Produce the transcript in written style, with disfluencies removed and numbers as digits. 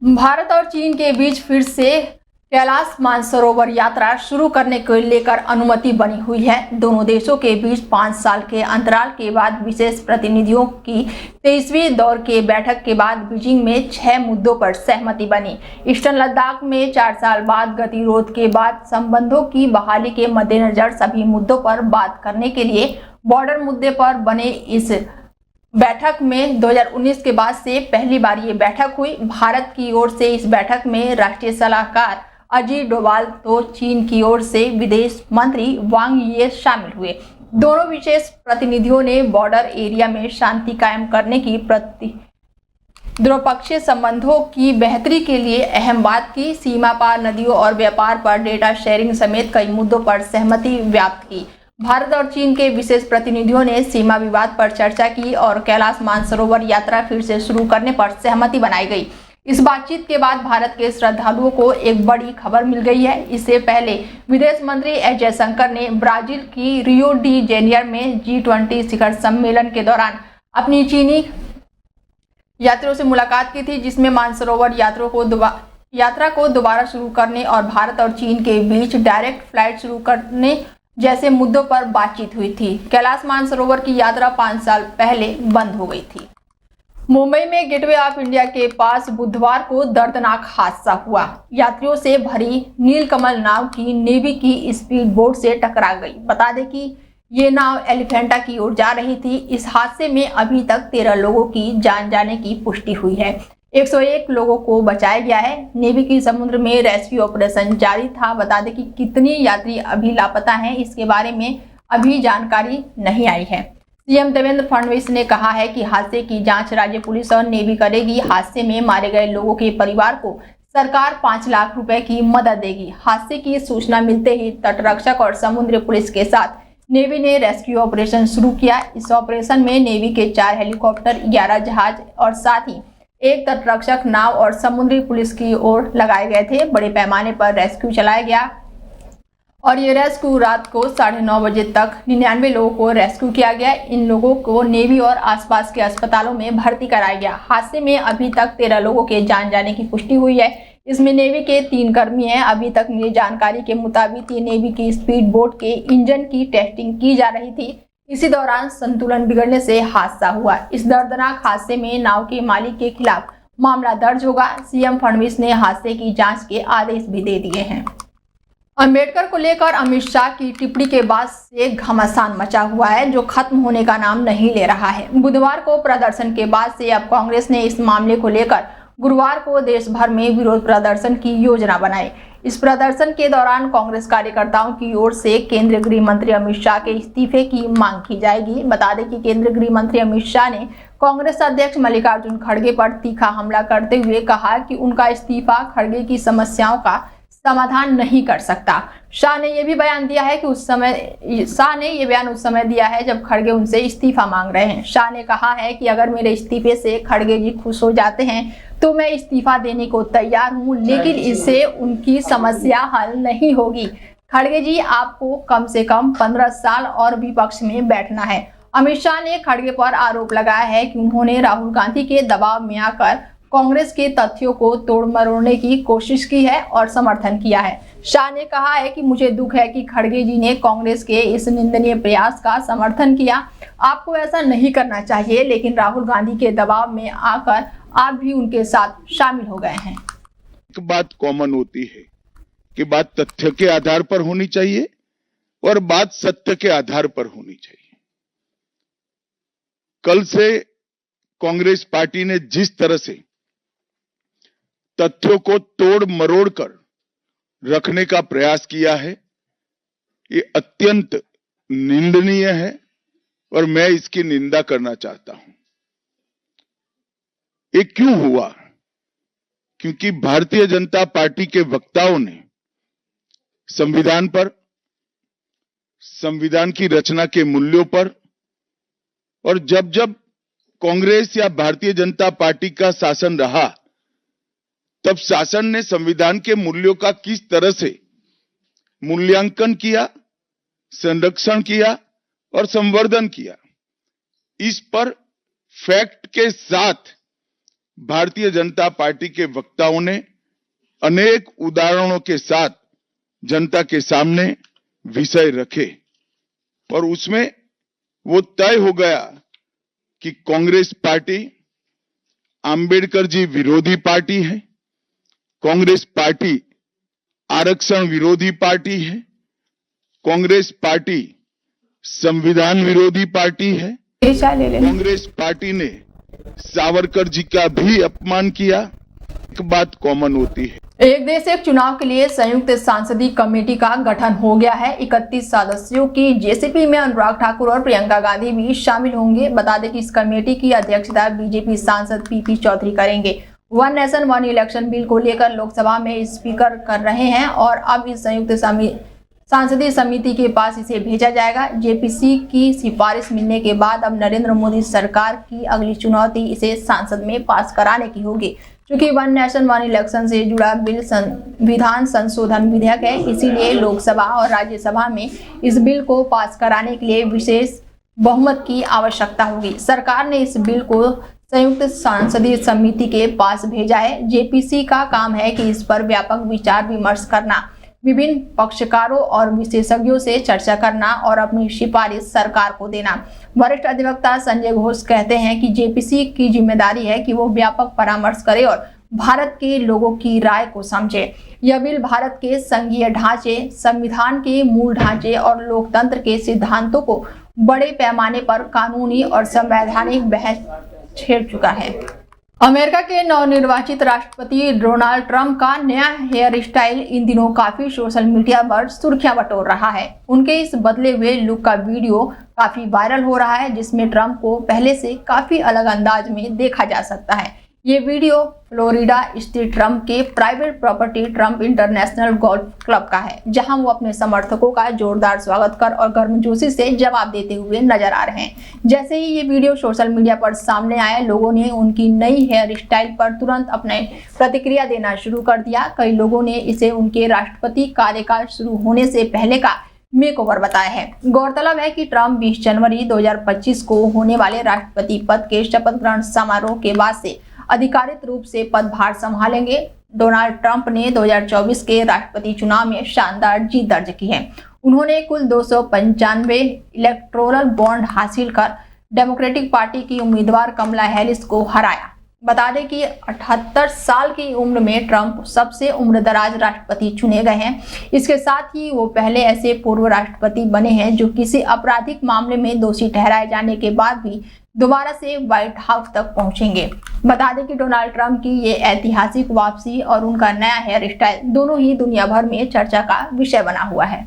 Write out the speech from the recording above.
भारत और चीन के बीच फिर से कैलाश मानसरोवर यात्रा शुरू करने को लेकर अनुमति बनी हुई है। दोनों देशों के बीच 5 साल के अंतराल के बाद विशेष प्रतिनिधियों की 23वीं दौर के बैठक के बाद बीजिंग में 6 मुद्दों पर सहमति बनी। ईस्टर्न लद्दाख में 4 साल बाद गतिरोध के बाद संबंधों की बहाली के मद्देनजर सभी मुद्दों पर बात करने के लिए बॉर्डर मुद्दे पर बने इस बैठक में 2019 के बाद से पहली बार ये बैठक हुई। भारत की ओर से इस बैठक में राष्ट्रीय सलाहकार अजीत डोभाल तो चीन की ओर से विदेश मंत्री वांग यी शामिल हुए। दोनों विशेष प्रतिनिधियों ने बॉर्डर एरिया में शांति कायम करने की द्विपक्षीय संबंधों की बेहतरी के लिए अहम बात की। सीमा पार नदियों और व्यापार पर डेटा शेयरिंग समेत कई मुद्दों पर सहमति व्यक्त की। भारत और चीन के विशेष प्रतिनिधियों ने सीमा विवाद पर चर्चा की और कैलाश मानसरोवर यात्रा फिर से शुरू करने पर सहमति बनाई गई। इस बातचीत के बाद भारत के श्रद्धालुओं को एक बड़ी खबर मिल गई है। इससे पहले विदेश मंत्री एस जयशंकर ने ब्राजील की रियो डी जेनियर में G20 शिखर सम्मेलन के दौरान अपनी चीनी यात्रियों से मुलाकात की थी, जिसमें मानसरोवर यात्रा को दोबारा शुरू करने और भारत और चीन के बीच डायरेक्ट फ्लाइट शुरू करने जैसे मुद्दों पर बातचीत हुई थी। कैलाश मानसरोवर की यात्रा 5 साल पहले बंद हो गई थी। मुंबई में गेटवे ऑफ इंडिया के पास बुधवार को दर्दनाक हादसा हुआ। यात्रियों से भरी नीलकमल नाव की नेवी की स्पीड बोट से टकरा गई। बता दें कि ये नाव एलिफेंटा की ओर जा रही थी। इस हादसे में अभी तक 13 लोगों की जान जाने की पुष्टि हुई है। 101 लोगों को बचाया गया है। नेवी की समुद्र में रेस्क्यू ऑपरेशन जारी था। बता दें कि कितने यात्री अभी लापता हैं, इसके बारे में अभी जानकारी नहीं आई है। सीएम देवेंद्र फडणवीस ने कहा है कि हादसे की जांच राज्य पुलिस और नेवी करेगी। हादसे में मारे गए लोगों के परिवार को सरकार 5 लाख रुपए की मदद देगी। हादसे की सूचना मिलते ही तटरक्षक और समुद्री पुलिस के साथ नेवी ने रेस्क्यू ऑपरेशन शुरू किया। इस ऑपरेशन में नेवी के 4 हेलीकॉप्टर, 11 जहाज और साथ ही एक तटरक्षक नाव और समुद्री पुलिस की ओर लगाए गए थे। बड़े पैमाने पर रेस्क्यू चलाया गया और ये रेस्क्यू रात को 9:30 बजे तक 99 लोगों को रेस्क्यू किया गया। इन लोगों को नेवी और आसपास के अस्पतालों में भर्ती कराया गया। हादसे में अभी तक 13 लोगों के जान जाने की पुष्टि हुई है। इसमें नेवी के 3 कर्मी हैं। अभी तक मिली जानकारी के मुताबिक ये नेवी की स्पीड बोट के इंजन की टेस्टिंग की जा रही थी। इसी दौरान संतुलन बिगड़ने से हादसा हुआ। इस दर्दनाक हादसे में नाव के मालिक के खिलाफ मामला दर्ज होगा। सीएम फडणवीस ने हादसे की जांच के आदेश भी दे दिए हैं। अंबेडकर को लेकर अमित शाह की टिप्पणी के बाद से घमासान मचा हुआ है, जो खत्म होने का नाम नहीं ले रहा है। बुधवार को प्रदर्शन के बाद से अब कांग्रेस ने इस मामले को लेकर गुरुवार को देश भर में विरोध प्रदर्शन की योजना बनाई। इस प्रदर्शन के दौरान कांग्रेस कार्यकर्ताओं की ओर से केंद्रीय गृह मंत्री अमित शाह के इस्तीफे की मांग की जाएगी। बता दें कि केंद्रीय गृह मंत्री अमित शाह ने कांग्रेस अध्यक्ष मल्लिकार्जुन खड़गे पर तीखा हमला करते हुए कहा कि उनका इस्तीफा खड़गे की समस्याओं का समाधान नहीं कर सकता। शाह ने यह बयान उस समय दिया है जब खड़गे उनसे इस्तीफा मांग रहे हैं। शाह ने कहा है कि अगर मेरे इस्तीफे से खड़गे जी खुश हो जाते हैं तो मैं इस्तीफा देने को तैयार हूं, लेकिन इससे उनकी समस्या हल नहीं होगी। खड़गे जी, आपको कम से कम 15 साल और विपक्ष में बैठना है। अमित शाह ने खड़गे पर आरोप लगाया है कि उन्होंने राहुल गांधी के दबाव में आकर कांग्रेस के तथ्यों को तोड़ मरोड़ने की कोशिश की है और समर्थन किया है। शाह ने कहा है कि मुझे दुख है कि खड़गे जी ने कांग्रेस के इस निंदनीय प्रयास का समर्थन किया। आपको ऐसा नहीं करना चाहिए, लेकिन राहुल गांधी के दबाव में आकर आप भी उनके साथ शामिल हो गए हैं। एक बात कॉमन होती है कि बात तथ्य के आधार पर होनी चाहिए और बात सत्य के आधार पर होनी चाहिए। कल से कांग्रेस पार्टी ने जिस तरह से तथ्यों को तोड़ मरोड़ कर रखने का प्रयास किया है, ये अत्यंत निंदनीय है और मैं इसकी निंदा करना चाहता हूं। ये क्यों हुआ? क्योंकि भारतीय जनता पार्टी के वक्ताओं ने संविधान पर, संविधान की रचना के मूल्यों पर और जब जब कांग्रेस या भारतीय जनता पार्टी का शासन रहा तब शासन ने संविधान के मूल्यों का किस तरह से मूल्यांकन किया, संरक्षण किया और संवर्धन किया, इस पर फैक्ट के साथ भारतीय जनता पार्टी के वक्ताओं ने अनेक उदाहरणों के साथ जनता के सामने विषय रखे और उसमें वो तय हो गया कि कांग्रेस पार्टी आंबेडकर जी विरोधी पार्टी है, कांग्रेस पार्टी आरक्षण विरोधी पार्टी है, कांग्रेस पार्टी संविधान विरोधी पार्टी है, कांग्रेस पार्टी ने सावरकर जी का भी अपमान किया। एक बात कॉमन होती है, एक देश एक चुनाव के लिए संयुक्त सांसदीय कमेटी का गठन हो गया है। 31 सदस्यों की जेसीपी में अनुराग ठाकुर और प्रियंका गांधी भी शामिल होंगे। बता दें कि इस कमेटी की अध्यक्षता बीजेपी सांसद पीपी चौधरी करेंगे। One nation one election bill को लेकर लोकसभा में स्पीकर कर रहे हैं और अब इस संयुक्त सांसदीय समिति के पास इसे भेजा जाएगा। जेपीसी की सिफारिश मिलने के बाद अब नरेंद्र मोदी सरकार की अगली चुनौती इसे संसद में पास कराने की होगी। क्योंकि वन नेशन वन इलेक्शन से जुड़ा बिल संविधान संशोधन विधेयक है, इसीलिए लोकसभा और राज्यसभा में इस बिल को पास कराने के लिए विशेष बहुमत की आवश्यकता होगी। सरकार ने इस बिल को संयुक्त संसदीय समिति के पास भेजा है। जेपीसी का काम है कि इस पर व्यापक विचार विमर्श करना, विभिन्न पक्षकारों और विशेषज्ञों से चर्चा करना और अपनी सिफारिश सरकार को देना। वरिष्ठ अधिवक्ता संजय घोष कहते हैं कि जेपीसी की जिम्मेदारी है कि वो व्यापक परामर्श करे और भारत के लोगों की राय को समझे। यह बिल भारत के संघीय ढांचे, संविधान के मूल ढांचे और लोकतंत्र के सिद्धांतों को बड़े पैमाने पर कानूनी और संवैधानिक बहस छेड़ चुका है। अमेरिका के नवनिर्वाचित राष्ट्रपति डोनाल्ड ट्रंप का नया हेयर स्टाइल इन दिनों काफी सोशल मीडिया पर सुर्खियां बटोर रहा है। उनके इस बदले हुए लुक का वीडियो काफी वायरल हो रहा है, जिसमें ट्रंप को पहले से काफी अलग अंदाज में देखा जा सकता है। ये वीडियो फ्लोरिडा स्थित ट्रंप के private property Trump international golf club का है, जहां वो अपने समर्थकों का जोरदार स्वागत कर और गर्मजोशी से जवाब देते हुए नजर आ रहे हैं। जैसे ही ये वीडियो सोशल मीडिया पर सामने आया, लोगों ने उनकी नई हेयर स्टाइल पर तुरंत अपने प्रतिक्रिया देना शुरू कर दिया। कई लोगों ने इसे उनके राष्ट्रपति कार्यकाल शुरू होने से पहले का मेकओवर बताया है। गौरतलब है कि ट्रंप 20 जनवरी 2025 को होने वाले राष्ट्रपति पद के शपथ ग्रहण समारोह के बाद से आधिकारिक रूप से पदभार संभालेंगे। डोनाल्ड ट्रंप ने 2024 के राष्ट्रपति चुनाव में शानदार जीत दर्ज की है। उन्होंने कुल 295 इलेक्टोरल बॉन्ड हासिल कर डेमोक्रेटिक पार्टी की उम्मीदवार कमला हैरिस को हराया। बता दें कि 78 साल की उम्र में ट्रंप सबसे उम्रदराज राष्ट्रपति चुने गए हैं। इसके साथ ही वो पहले ऐसे पूर्व राष्ट्रपति बने हैं जो किसी आपराधिक मामले में दोषी ठहराए जाने के बाद भी दोबारा से व्हाइट हाउस तक पहुंचेंगे। बता दें कि डोनाल्ड ट्रंप की ये ऐतिहासिक वापसी और उनका नया हेयर स्टाइल दोनों ही दुनिया भर में चर्चा का विषय बना हुआ है।